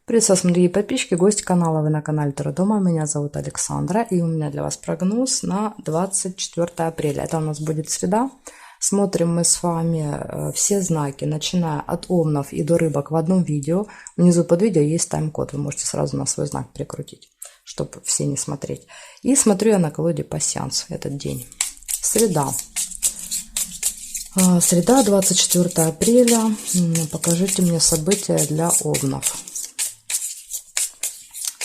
Приветствую вас, дорогие подписчики, гости канала. Вы на канале Таро Дома. Меня зовут Александра, и у меня для вас прогноз на 24 апреля. Это у нас будет среда. Смотрим мы с вами все знаки, начиная от овнов и до рыбок в одном видео. Внизу под видео есть тайм-код. Вы можете сразу на свой знак прикрутить, чтобы все не смотреть. И смотрю я на колоде пасьянс этот день. Среда. Среда, 24 апреля. Покажите мне события для овнов.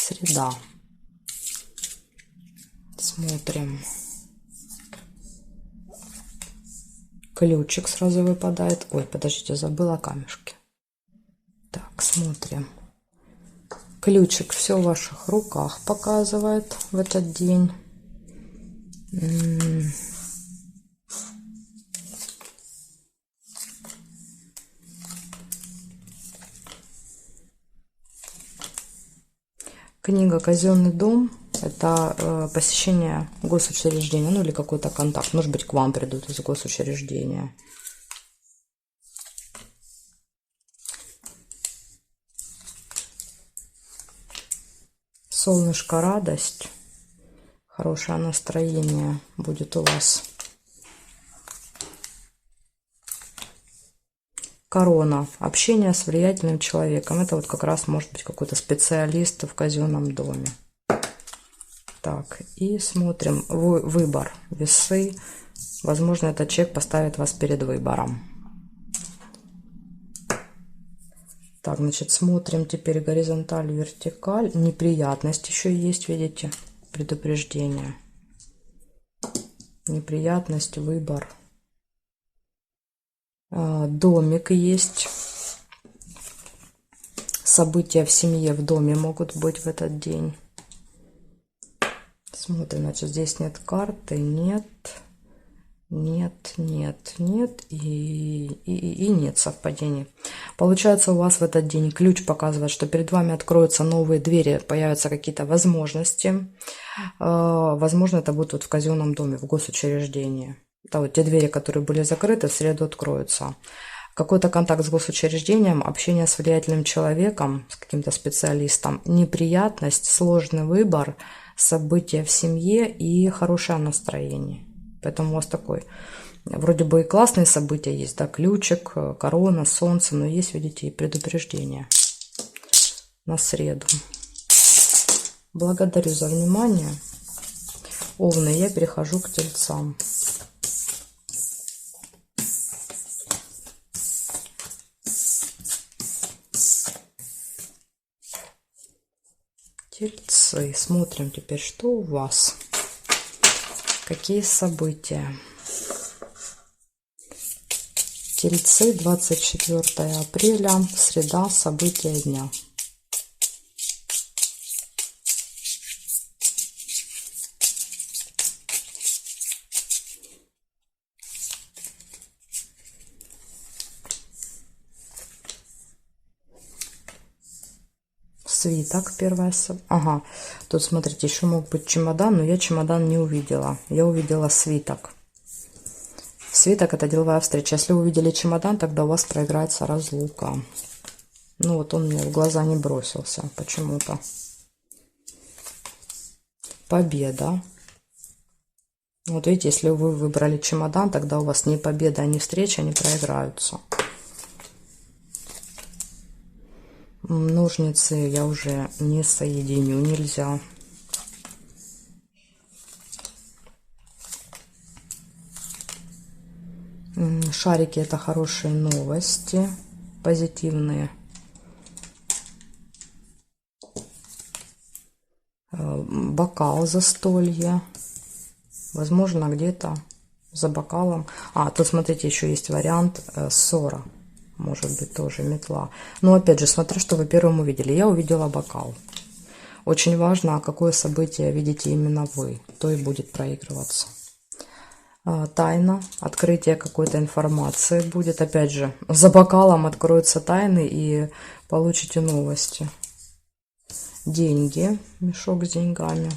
Среда. Смотрим. Ключик сразу выпадает. Ой, подождите, забыла камешки. Так, смотрим. Ключик все в ваших руках показывает в этот день. Книга «Казенный дом» – это посещение госучреждения, ну или какой-то контакт. Может быть, к вам придут из госучреждения. Солнышко, радость, хорошее настроение будет у вас. Корона. Общение с влиятельным человеком. Это вот как раз может быть какой-то специалист в казенном доме. Так, и смотрим. Выбор. Весы. Возможно, этот человек поставит вас перед выбором. Так, значит, смотрим теперь горизонталь, вертикаль. Неприятность еще есть, видите? Предупреждение. Неприятность, выбор. Домик есть. События в семье, в доме могут быть в этот день. Смотрим, значит, здесь нет карты, нет и нет совпадений. Получается, у вас в этот день ключ показывает, что перед вами откроются новые двери, появятся какие-то возможности. Возможно, это будет вот в казенном доме, в госучреждении. Это вот те двери, которые были закрыты, в среду откроются. Какой-то контакт с госучреждением, общение с влиятельным человеком, с каким-то специалистом, неприятность, сложный выбор, события в семье и хорошее настроение. Поэтому у вас такой, вроде бы и классные события есть, да, ключик, корона, солнце, но есть, видите, и предупреждение на среду. Благодарю за внимание. Овны, я перехожу к тельцам. Тельцы. Смотрим теперь, что у вас. Какие события. Тельцы, 24 апреля, среда, события дня. Свиток, первая. Ага, тут смотрите, еще мог быть чемодан, но я чемодан не увидела. Я увидела свиток. Свиток — это деловая встреча. Если вы увидели чемодан, тогда у вас проиграется разлука. Ну вот он мне в глаза не бросился почему-то. Победа. Вот видите, если вы выбрали чемодан, тогда у вас не победа, не встреча, не проиграются. Ножницы я уже не соединю, нельзя. Шарики — это хорошие новости, позитивные. Бокал, застолье. Возможно, где-то за бокалом. Тут смотрите, еще есть вариант ссора. Может быть, тоже метла. Но опять же, смотря что вы первым увидели. Я увидела бокал. Очень важно, какое событие видите именно вы. То и будет проигрываться. Тайна. Открытие какой-то информации будет. Опять же, за бокалом откроются тайны и получите новости. Деньги. Мешок с деньгами.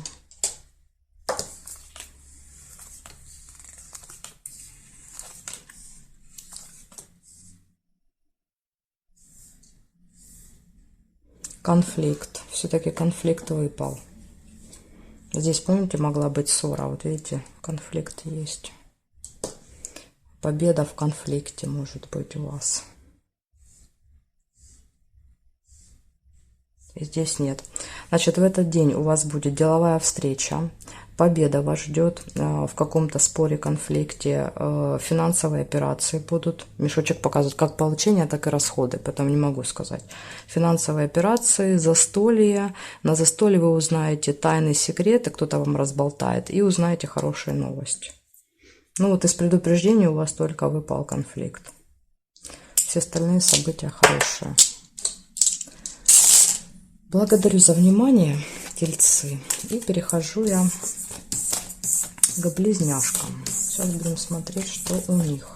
Конфликт. Все-таки конфликт выпал. Здесь, помните, могла быть ссора. Вот видите, конфликт есть. Победа в конфликте может быть у вас. И здесь нет. Значит, в этот день у вас будет деловая встреча. Победа вас ждет в каком-то споре, конфликте. Финансовые операции будут. Мешочек показывает как получение, так и расходы. Поэтому не могу сказать. Финансовые операции, застолье. На застолье вы узнаете тайные секреты, кто-то вам разболтает. И узнаете хорошие новости. Ну вот из предупреждений у вас только выпал конфликт. Все остальные события хорошие. Благодарю за внимание, тельцы. И перехожу я к близняшкам. Сейчас будем смотреть, что у них.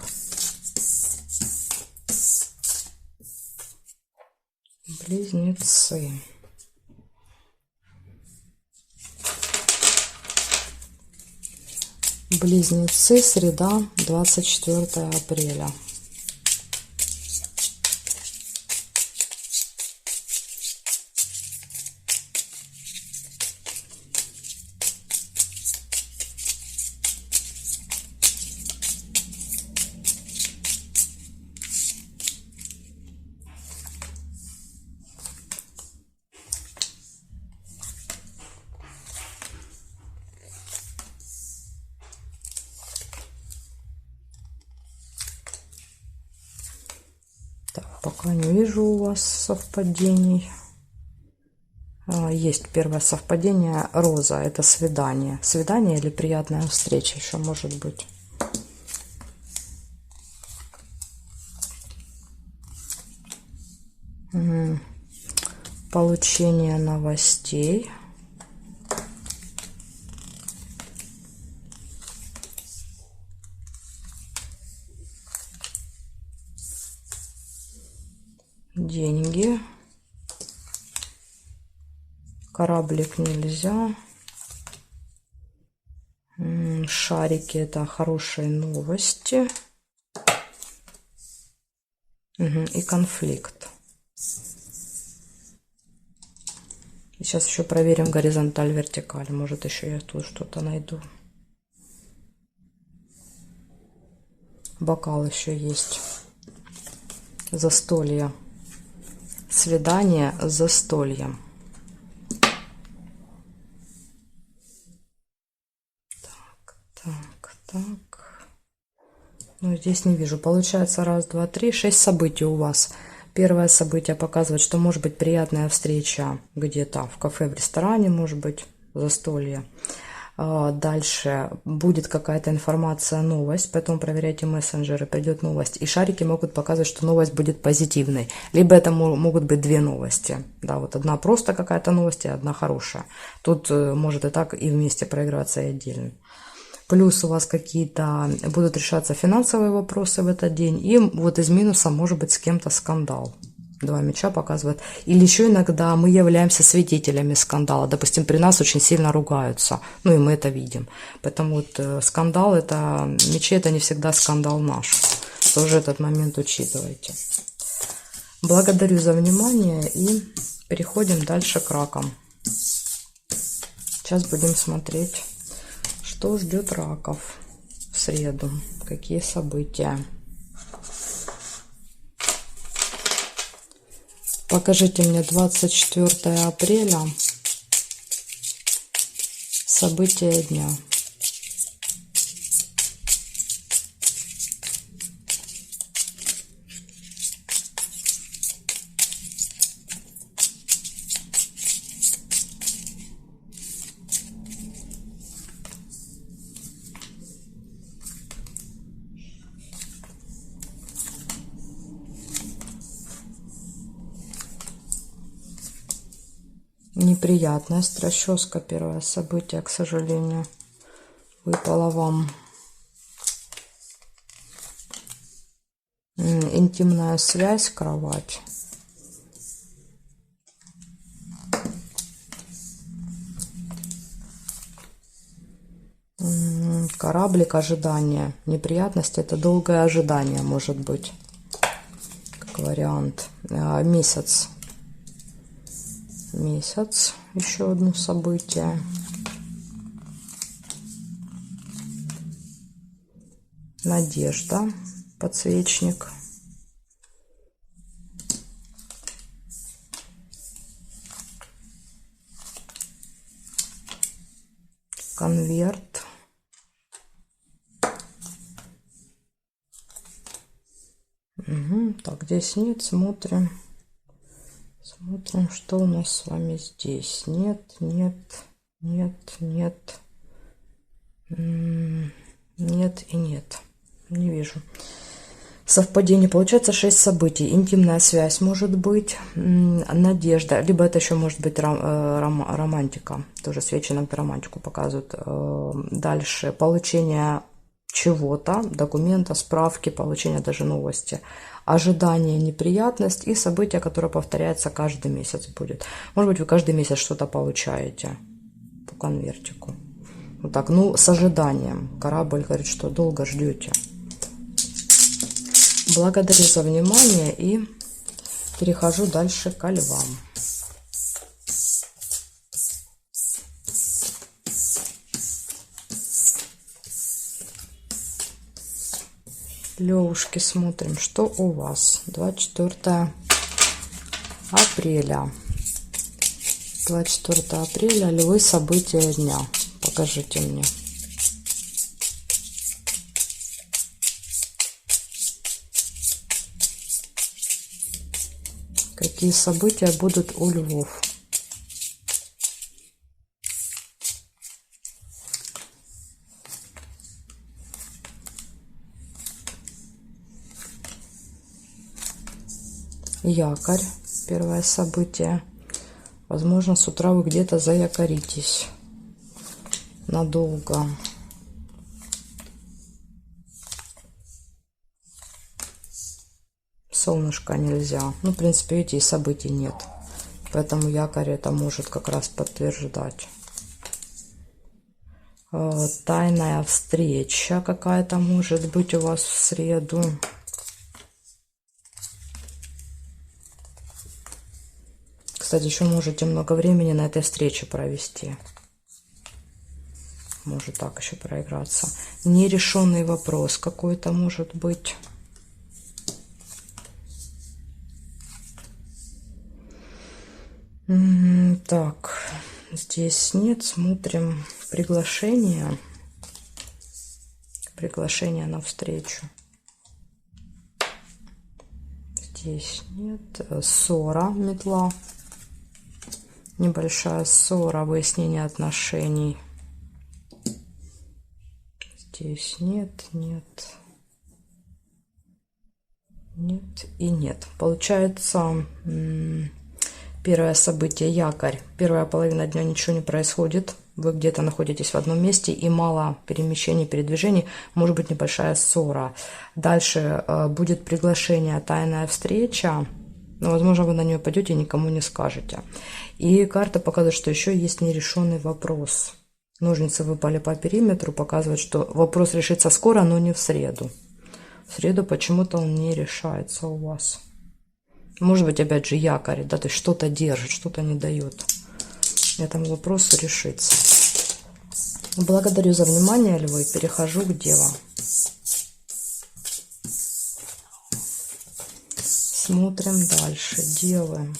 Близнецы. Близнецы, среда, 24 апреля. Пока не вижу у вас совпадений. Есть первое совпадение. Роза. Это свидание. Свидание или приятная встреча еще может быть. Получение новостей. Деньги. Кораблик нельзя. Шарики — это хорошие новости. И конфликт. И сейчас еще проверим горизонталь, вертикаль. Может, еще я тут что-то найду. Бокал еще есть. Застолье. Свидание с застольем. Так. Ну, здесь не вижу. Получается, раз, два, три, 6 событий у вас. Первое событие показывает, что может быть приятная встреча где-то в кафе, в ресторане, может быть, застолье. Дальше будет какая-то информация, новость, поэтому проверяйте мессенджеры, придет новость. И шарики могут показывать, что новость будет позитивной. Либо это могут быть две новости. Да, вот одна просто какая-то новость, и одна хорошая. Тут может и так, и вместе проиграться, и отдельно. Плюс у вас какие-то будут решаться финансовые вопросы в этот день. И вот из минуса может быть с кем-то скандал. Два меча показывают. Или еще иногда мы являемся свидетелями скандала. Допустим, при нас очень сильно ругаются. Ну и мы это видим. Поэтому вот скандал, это мечи, это не всегда скандал наш. Тоже этот момент учитывайте. Благодарю за внимание и переходим дальше к ракам. Сейчас будем смотреть, что ждет раков в среду. Какие события. Покажите мне 24 апреля. События дня. Неприятность, расческа, первое событие, к сожалению, выпало вам. Интимная связь, кровать. Кораблик, ожидание. Неприятность — это долгое ожидание, может быть, как вариант. Месяц. Месяц. Еще одно событие. Надежда. Подсвечник. Конверт. Угу. Так, здесь нет. Смотрим. Смотрим, что у нас с вами здесь. Нет, нет, нет, нет. Нет и нет. Не вижу совпадение. Получается 6 событий. Интимная связь может быть, надежда, либо это еще может быть романтика. Тоже свечи иногда романтику показывают. Дальше получение чего-то, документа, справки, получение даже новости. Ожидание, неприятность и событие, которое повторяется каждый месяц будет. Может быть, вы каждый месяц что-то получаете по конвертику. Вот так, ну, с ожиданием. Корабль говорит, что долго ждете. Благодарю за внимание и перехожу дальше ко львам. Левушки, смотрим, что у вас. 24 апреля. 24 апреля, львы, события дня. Покажите мне. Какие события будут у львов? Якорь. Первое событие. Возможно, с утра вы где-то заякоритесь. Надолго. Солнышко нельзя. Ну, в принципе, видите, и событий нет. Поэтому якорь это может как раз подтверждать. Тайная встреча какая-то может быть у вас в среду. Кстати, еще можете много времени на этой встрече провести. Может так еще проиграться. Нерешенный вопрос какой-то может быть. Так, здесь нет. Смотрим приглашение. Приглашение на встречу. Здесь нет. Ссора, метла. Небольшая ссора, выяснение отношений. Здесь нет, нет, нет и нет. Получается, первое событие якорь. Первая половина дня ничего не происходит. Вы где-то находитесь в одном месте и мало перемещений, передвижений. Может быть небольшая ссора. Дальше будет приглашение, тайная встреча. Но, возможно, вы на нее пойдете и никому не скажете. И карта показывает, что еще есть нерешенный вопрос. Ножницы выпали по периметру, показывает, что вопрос решится скоро, но не в среду. В среду почему-то он не решается у вас. Может быть, опять же, якорь, да, то есть что-то держит, что-то не дает этому вопросу решиться. Благодарю за внимание, львы. Перехожу к девам. Смотрим дальше. Девы.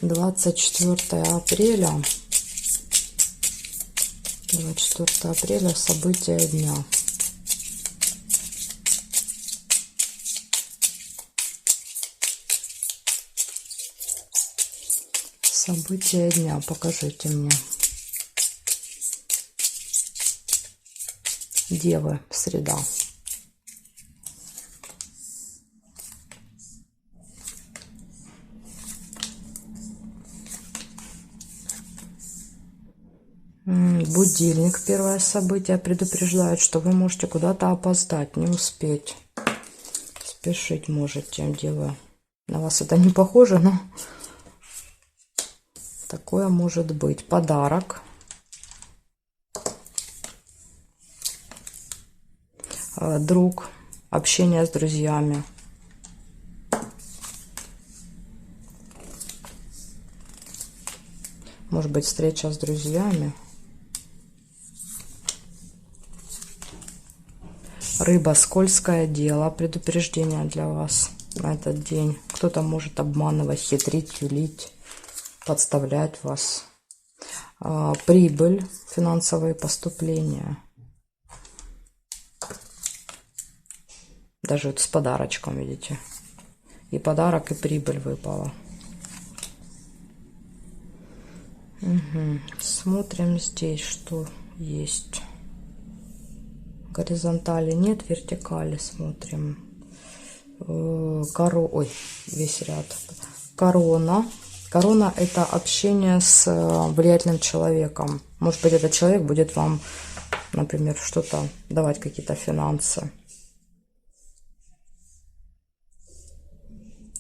«24 апреля». 24 апреля. События дня. События дня. Покажите мне. Девы. Среда. Будильник. Первое событие предупреждает, что вы можете куда-то опоздать, не успеть. Спешить можете, девы. На вас это не похоже, но такое может быть. Подарок. Друг. Общение с друзьями. Может быть, встреча с друзьями. Рыба, скользкое дело, предупреждение для вас на этот день. Кто-то может обманывать, хитрить, юлить, подставлять вас. Прибыль, финансовые поступления. Даже вот с подарочком, видите. И подарок, и прибыль выпала. Угу. Смотрим здесь, что есть. Горизонтали нет, вертикали смотрим. Ой, весь ряд. Корона. Корона — это общение с влиятельным человеком. Может быть, этот человек будет вам, например, что-то давать, какие-то финансы.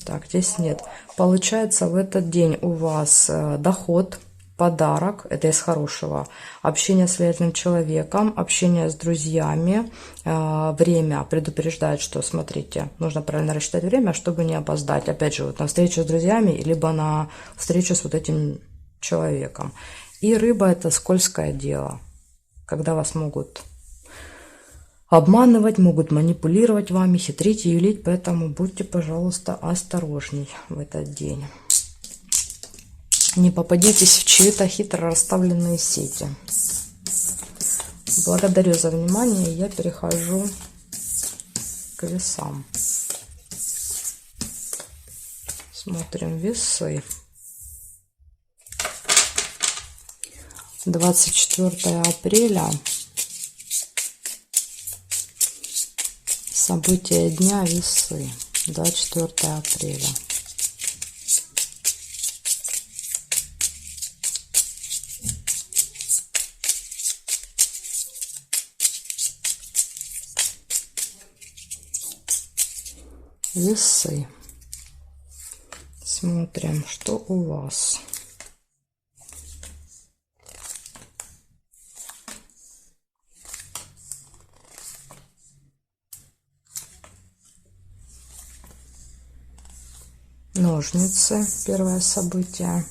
Так, здесь нет. Получается, в этот день у вас доход, подарок, это из хорошего, общение с влиятельным человеком, общение с друзьями, время предупреждает, что, смотрите, нужно правильно рассчитать время, чтобы не опоздать, опять же, вот на встречу с друзьями, либо на встречу с вот этим человеком. И рыба — это скользкое дело, когда вас могут обманывать, могут манипулировать вами, хитрить и юлить, поэтому будьте, пожалуйста, осторожней в этот день. Не попадитесь в чьи-то хитро расставленные сети. Благодарю за внимание. Я перехожу к весам. Смотрим весы. 24 апреля. События дня, весы. 24 апреля. Весы. Смотрим, что у вас. Ножницы. Первое событие.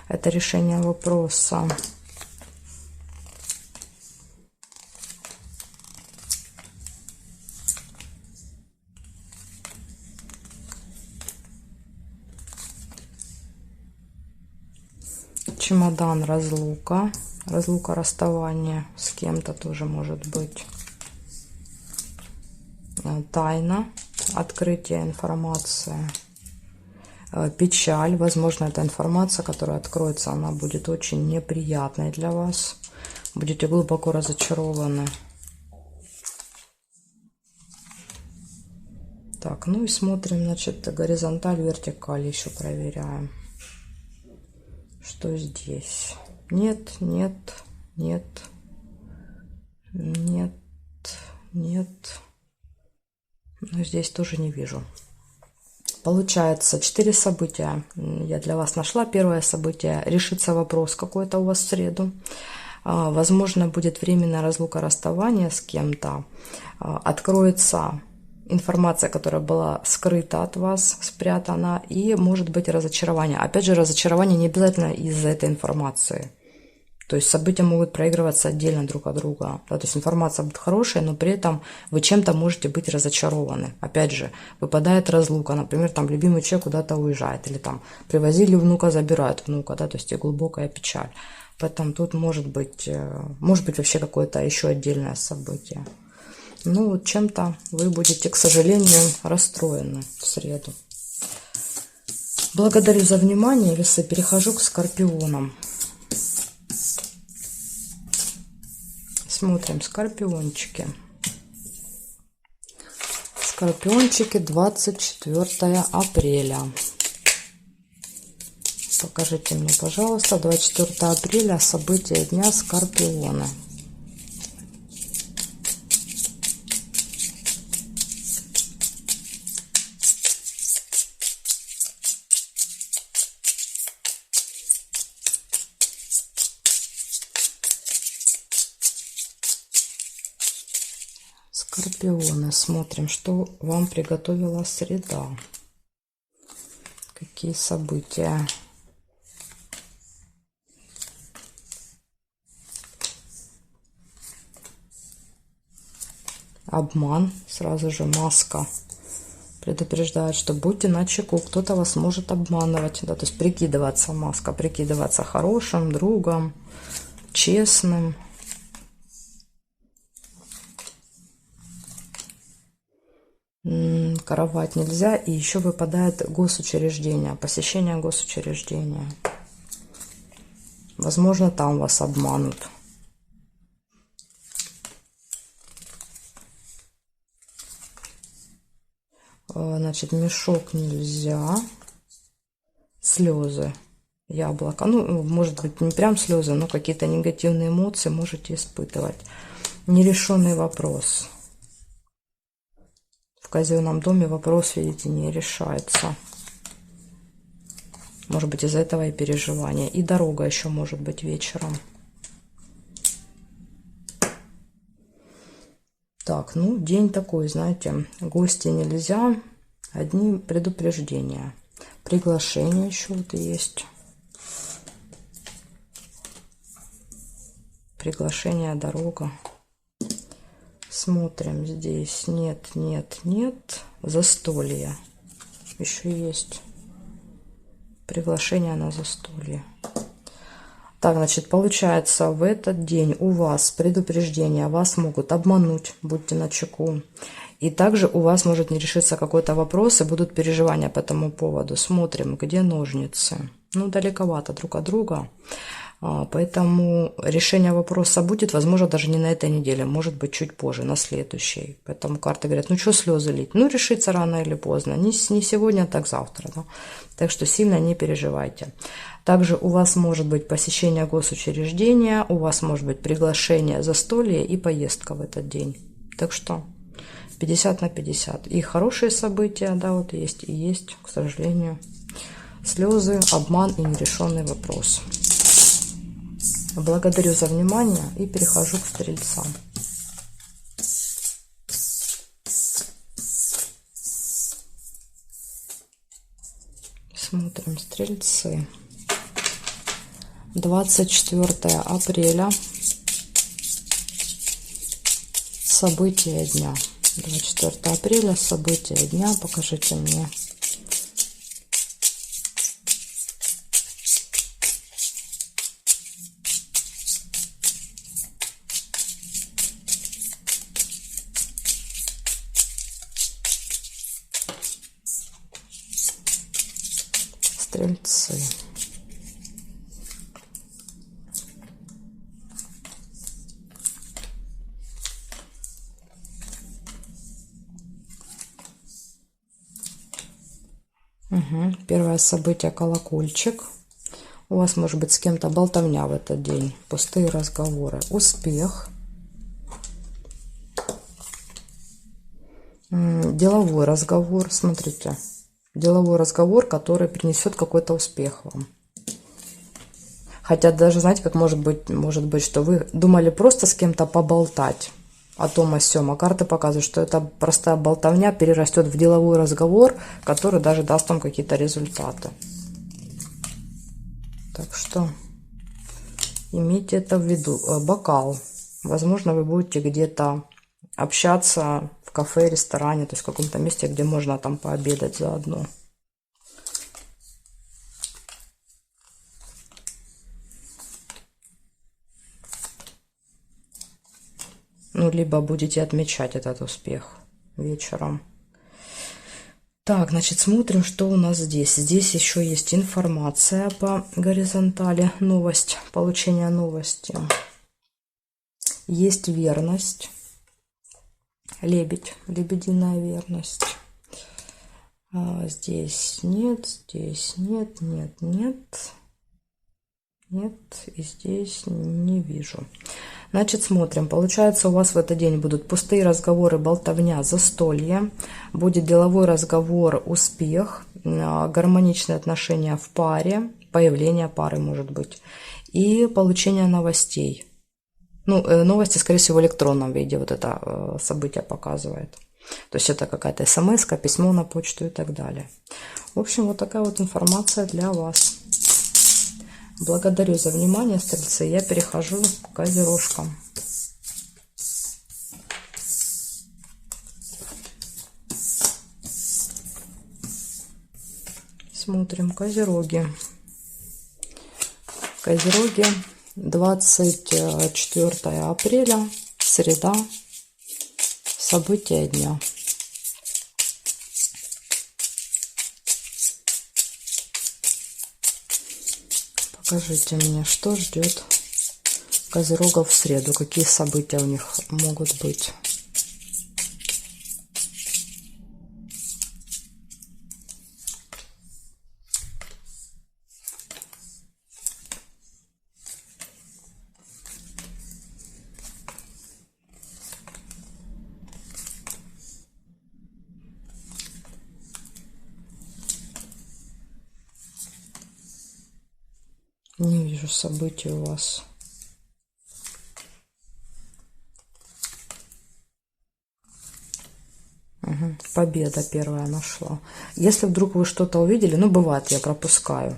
Это решение вопроса. Чемодан, разлука. Разлука, расставание с кем-то тоже может быть. Тайна, открытие, информация. Печаль. Возможно, эта информация, которая откроется, она будет очень неприятной для вас. Будете глубоко разочарованы. Так, ну и смотрим, значит, горизонталь, вертикаль еще проверяем. Что здесь? Нет, нет, нет, нет, нет. Но здесь тоже не вижу. Получается, 4 события я для вас нашла. Первое событие. Решится вопрос какой-то у вас в среду. Возможно, будет временная разлука, расставание с кем-то. Откроется информация, которая была скрыта от вас, спрятана. И может быть разочарование. Опять же, разочарование не обязательно из-за этой информации. То есть события могут проигрываться отдельно друг от друга. Да, то есть информация будет хорошая, но при этом вы чем-то можете быть разочарованы. Опять же, выпадает разлука. Например, там любимый человек куда-то уезжает. Или там привозили внука, забирают внука. Да, то есть и глубокая печаль. Поэтому тут может быть вообще какое-то еще отдельное событие. Ну, вот чем-то вы будете, к сожалению, расстроены в среду. Благодарю за внимание, весы. Перехожу к скорпионам. Смотрим скорпиончики. Скорпиончики, 24 апреля. Покажите мне, пожалуйста, 24 апреля, события дня, скорпионы. Скорпионы, смотрим, что вам приготовила среда. Какие события. обман, сразу же маска предупреждает, что будьте начеку, кто-то вас может обманывать, да, то есть прикидываться, маска, прикидываться хорошим другом, честным. Каравать нельзя, и еще выпадает госучреждение, посещение госучреждения. Возможно, там вас обманут. Значит, мешок нельзя. Слезы, яблоко. Ну, может быть, не прям слезы, но какие-то негативные эмоции можете испытывать. Нерешенный вопрос. В казенном доме вопрос, видите, не решается. Может быть, из-за этого и переживания. И дорога еще может быть вечером. Так, ну, день такой, знаете, гости нельзя, одни предупреждения. Приглашение еще вот есть. Приглашение, дорога. Смотрим здесь. Нет, нет, нет. Застолье. Еще есть. Приглашение на застолье. Так, значит, получается, в этот день у вас предупреждение, вас могут обмануть, будьте начеку. И также у вас может не решиться какой-то вопрос, и будут переживания по этому поводу. Смотрим, где ножницы. Ну, далековато друг от друга. Поэтому решение вопроса будет, возможно, даже не на этой неделе, может быть, чуть позже, на следующей. Поэтому карты говорят, ну, что слезы лить? Ну, решится рано или поздно. Не сегодня, так завтра. Да? Так что сильно не переживайте. Также у вас может быть посещение госучреждения, у вас может быть приглашение, застолье и поездка в этот день. Так что 50 на 50. И хорошие события, да, вот есть, и есть, к сожалению, слезы, обман и нерешенный вопрос. Благодарю за внимание и перехожу к стрельцам. Смотрим, стрельцы. 24 апреля. События дня. 24 апреля. События дня. Покажите мне. Стрельцы. Угу. Первое событие — колокольчик. У вас может быть с кем-то болтовня в этот день, пустые разговоры. Успех. Деловой разговор, смотрите. Деловой разговор, который принесет какой-то успех вам. Хотя даже, знаете, как может быть, что вы думали просто с кем-то поболтать о том о сём, а карты показывают, что эта простая болтовня перерастет в деловой разговор, который даже даст вам какие-то результаты. Так что имейте это в виду. Бокал. Возможно, вы будете где-то общаться в кафе, ресторане, то есть в каком-то месте, где можно там пообедать заодно. Ну, либо будете отмечать этот успех вечером. Так, значит, смотрим, что у нас здесь. Здесь еще есть информация по горизонтали, новость, получение новости. Есть верность. Лебедь, лебединая верность. Здесь нет, нет, нет. Нет, и здесь не вижу. Значит, смотрим. Получается, у вас в этот день будут пустые разговоры, болтовня, застолье. Будет деловой разговор, успех, гармоничные отношения в паре, появление пары, может быть, и получение новостей. Ну, новости, скорее всего, в электронном виде вот это событие показывает. То есть это какая-то смс-ка, письмо на почту и так далее. В общем, вот такая вот информация для вас. Благодарю за внимание, стрельцы. Я перехожу к козерожкам. Смотрим. Козероги. Козероги. 24 апреля. Среда. События дня. Покажите мне, что ждет Козерогов в среду, какие события у них могут быть. Не вижу событий у вас. Угу. Победа первая нашла. Если вдруг вы что-то увидели, ну, бывает, я пропускаю.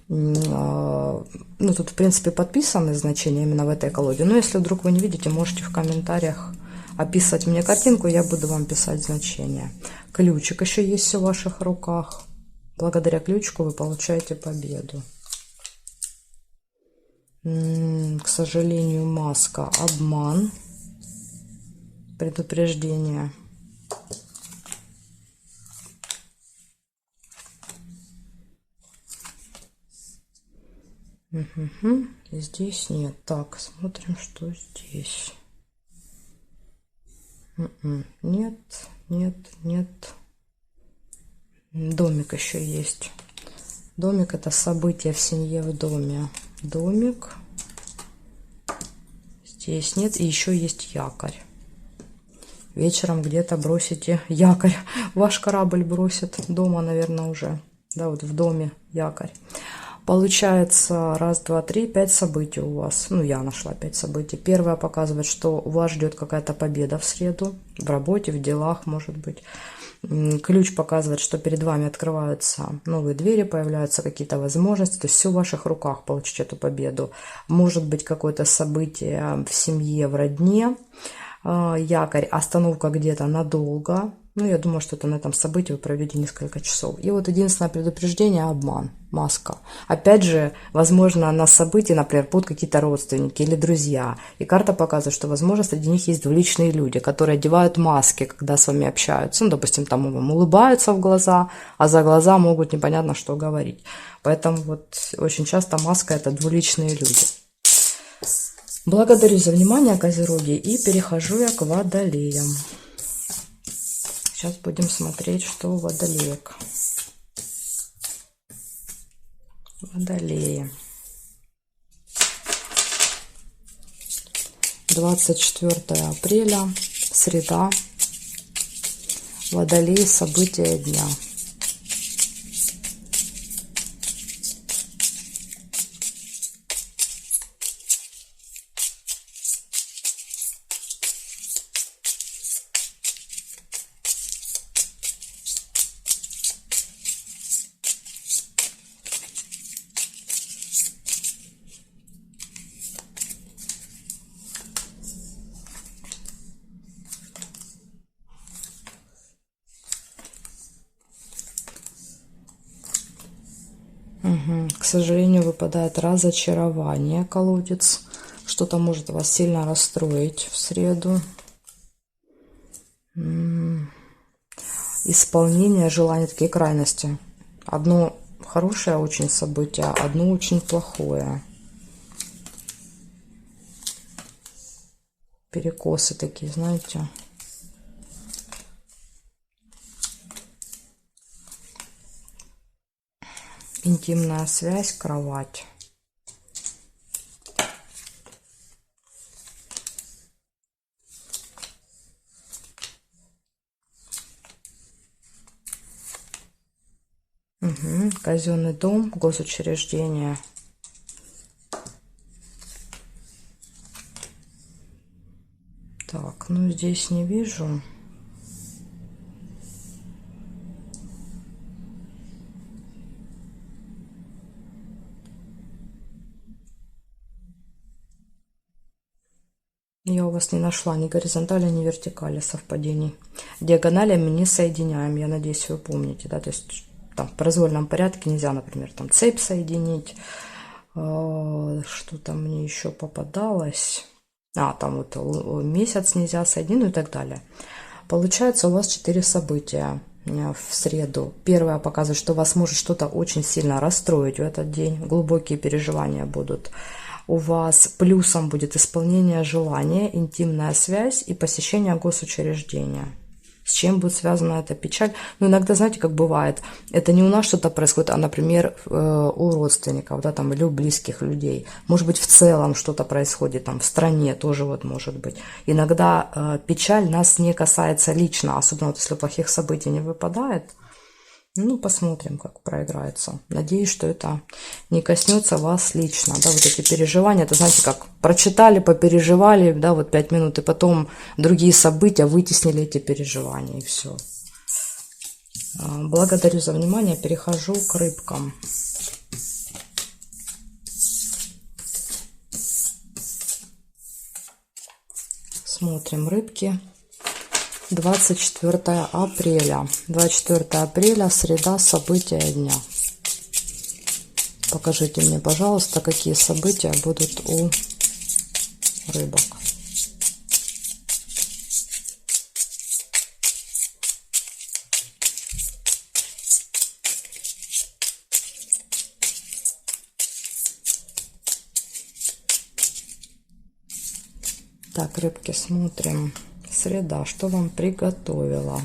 Ну, тут, в принципе, подписаны значения именно в этой колоде. Но если вдруг вы не видите, можете в комментариях описывать мне картинку, я буду вам писать значения. Ключик еще есть в ваших руках. Благодаря ключику вы получаете победу. К сожалению, маска, обман, предупреждение. Угу. Здесь нет. Так, смотрим, что здесь. Нет, нет, нет. Домик еще есть. Домик — это событие в семье, в доме. Домик. Здесь нет. И еще есть якорь. Вечером где-то бросите якорь. Ваш корабль бросит дома, наверное, уже. Да, вот в доме якорь. Получается, раз, два, три, 5 событий у вас. Ну, я нашла 5 событий. Первое показывает, что вас ждет какая-то победа в среду. В работе, в делах, может быть. Ключ показывает, что перед вами открываются новые двери, появляются какие-то возможности. То есть все в ваших руках получить эту победу. Может быть какое-то событие в семье, в родне. Якорь, остановка где-то надолго. Ну, я думаю, что это на этом событии вы проведете несколько часов. И вот единственное предупреждение — обман, маска. Опять же, возможно, на событии, например, будут какие-то родственники или друзья. И карта показывает, что, возможно, среди них есть двуличные люди, которые одевают маски, когда с вами общаются. Ну, допустим, там вам улыбаются в глаза, а за глаза могут непонятно что говорить. Поэтому вот очень часто маска — это двуличные люди. Благодарю за внимание, Козероги, и перехожу я к Водолеям. Сейчас будем смотреть, что у Водолеек. Водолеи. 24 апреля, среда. Водолеи, события дня. К сожалению, выпадает разочарование, колодец. Что-то может вас сильно расстроить в среду. Исполнение желаний, такие крайности. Одно хорошее очень событие, одно очень плохое. Перекосы такие, знаете. Интимная связь, кровать. Казенный дом, госучреждение. Так, ну здесь не вижу. Я у вас не нашла ни горизонтали, ни вертикали совпадений. Диагоналями не соединяем. Я надеюсь, вы помните, да, то есть там в произвольном порядке нельзя, например, там цепь соединить. Что там мне еще попадалось? Там вот месяц нельзя соединить, ну и так далее. Получается, у вас 4 события в среду. Первое показывает, что вас может что-то очень сильно расстроить в этот день. Глубокие переживания будут. У вас плюсом будет исполнение желания, интимная связь и посещение госучреждения. С чем будет связана эта печаль? Ну, иногда, знаете, как бывает, это не у нас что-то происходит, а, например, у родственников, да, там, или у близких людей. Может быть, в целом что-то происходит, там, в стране тоже вот может быть. Иногда печаль нас не касается лично, особенно вот если плохих событий не выпадает. Ну, посмотрим, как проиграется. Надеюсь, что это не коснется вас лично. Да, вот эти переживания, это, знаете, как прочитали, попереживали, да, вот 5 минут, и потом другие события вытеснили эти переживания, и все. Благодарю за внимание. Перехожу к рыбкам. Смотрим рыбки. 24 апреля. 24 апреля, среда, события дня. Покажите мне, пожалуйста, какие события будут у рыбок. Так, рыбки, смотрим. Среда, что вам приготовила?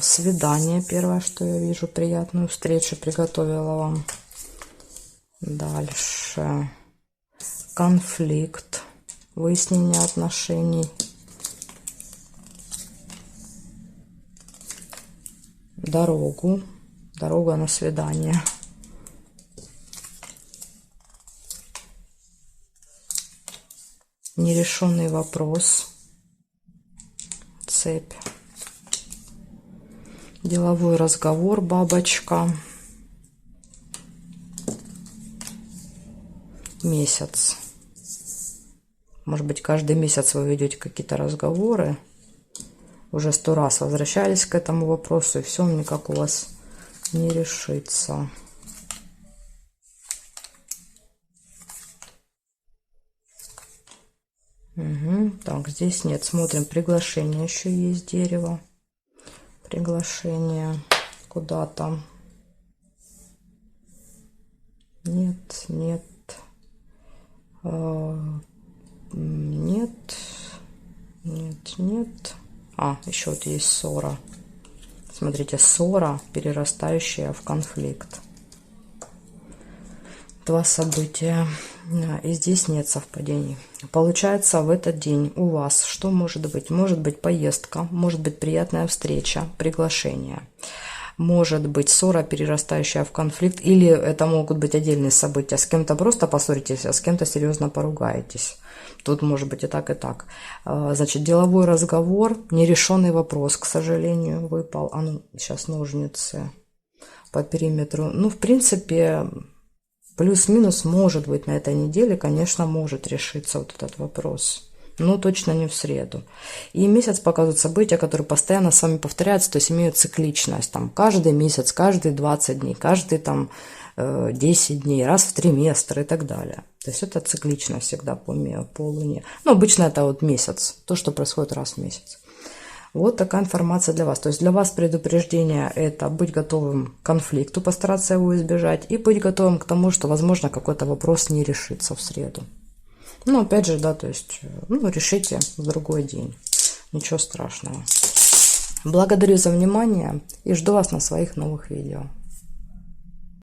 Свидание первое, что я вижу, приятную встречу приготовила вам. Дальше конфликт, выяснение отношений. Дорога на свидание. Нерешенный вопрос. Цепь. Деловой разговор, бабочка. Месяц. Может быть, каждый месяц вы ведете какие-то разговоры. Уже 100 раз возвращались к этому вопросу, и все никак у вас не решится. Угу. Так, здесь нет. Смотрим, приглашение еще есть, дерево. Приглашение куда-то. Нет, нет. Нет. Нет, нет. Еще вот есть ссора. Смотрите, ссора, перерастающая в конфликт. 2 события. И здесь нет совпадений. Получается, в этот день у вас что может быть? Может быть поездка, может быть приятная встреча, приглашение. Может быть ссора, перерастающая в конфликт. Или это могут быть отдельные события. С кем-то просто поссоритесь, а с кем-то серьезно поругаетесь. Тут может быть и так, и так. Значит, деловой разговор, нерешенный вопрос, к сожалению, выпал. Сейчас ножницы по периметру. Ну, в принципе, плюс-минус может быть на этой неделе, конечно, может решиться вот этот вопрос. Но точно не в среду. И месяц показывает события, которые постоянно с вами повторяются, то есть имеют цикличность. Там, каждый месяц, каждые 20 дней, каждый там 10 дней, раз в триместр и так далее. То есть это циклично всегда по Луне. Ну, обычно это вот месяц, то, что происходит раз в месяц. Вот такая информация для вас. То есть для вас предупреждение – это быть готовым к конфликту, постараться его избежать, и быть готовым к тому, что, возможно, какой-то вопрос не решится в среду. Ну, опять же, да, то есть, решите в другой день. Ничего страшного. Благодарю за внимание и жду вас на своих новых видео.